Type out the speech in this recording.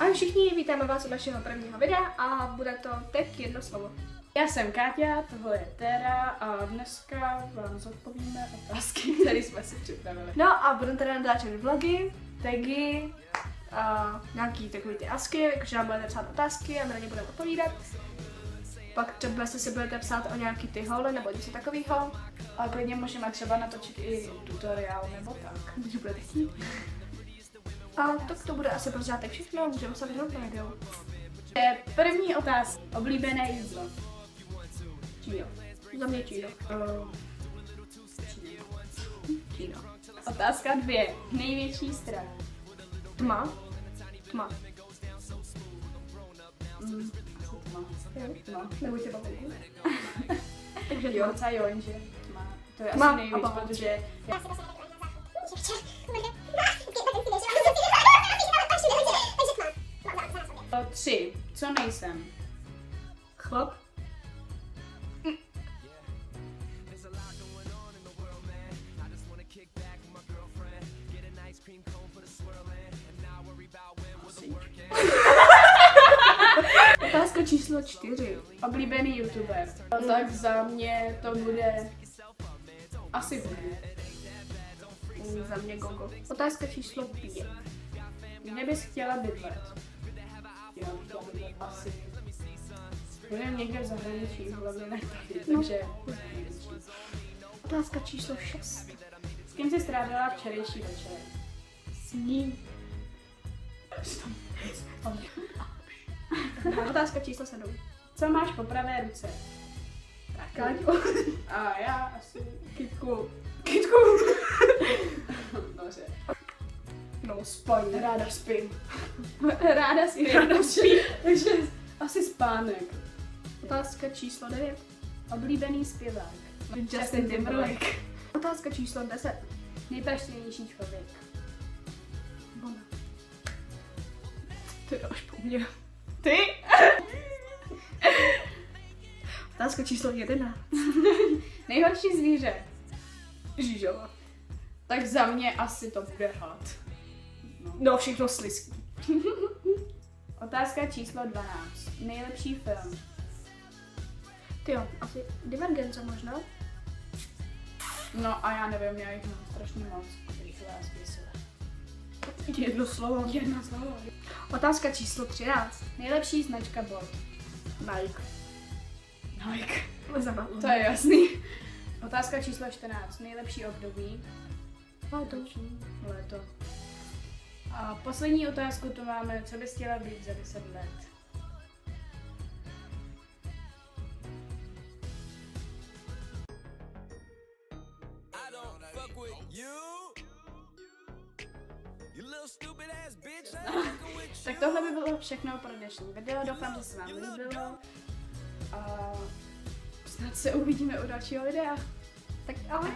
Ahoj všichni, vítáme vás u našeho prvního videa a bude to teď jedno slovo. Já jsem Káťa, tohle je Téra a dneska vám zodpovíme otázky, které jsme si připravili. No a budeme teda natáčet vlogy, tagy a nějaký takový ty asky, jakože nám budete psát otázky a my na ně budeme odpovídat. Pak třeba si budete psát o nějaký ty holy nebo něco takového. A klidně můžeme třeba natočit i tutoriál nebo tak, když budete chtít. A tak to bude asi pro začátek všechno, můžeme se vyhnout na video. První otázka. Oblíbené jídlo. Číno. Za mě Číno. Číno. Otázka 2. Největší strach. Tma. Tma. No. Nebo tě baví. Takže Jo, docela jo, jenže tma. To je Tma asi nejvíc, a protože... 3. Co nejsem? Chlap. Otázka číslo 4. Oblíbený youtuber. Tak za mě to bude asi Google. Za mě Gogo. Otázka číslo 5. Kde bys chtěla bydlet? Já bych chtěla bydlet asi. Budeme někde v zahraničí, hlavně ne tady, takže Otázka číslo 6. S kým jsi strávila včerejší večer? S ním. Otázka číslo 7. Co máš po pravé ruce? Káťo. A já asi Kytku. kytku. Dobře. No, spaní. Ráda spím. Ráda spím. Ráda spím. Takže asi spánek. Otázka číslo 9. Oblíbený zpěvák. Justin Timberlake. Otázka číslo 10. Nejpraštěnější člověk. Bona. To je až po mně. Ty? Otázka číslo 11. Nejhorší zvíře. Žížela. Tak za mě asi to bude had. No, všechno slizký. Otázka číslo 12. Nejlepší film. Tyjo, asi Divergence možná? No a já nevím, já jich mám strašně moc, když vás vysvětlím. Jedno slovo. Jedna slovo. Otázka číslo 13. Nejlepší značka bot. Nike. Nike. Zabavný. To je jasný. Otázka číslo 14. Nejlepší období. Léto. A poslední otázku tu máme, co bys chtěla být za 10 let. Tak tohle by bylo všechno pro dnešní video, doufám, že se vám líbilo a snad se uvidíme u dalšího videa. Tak ahoj.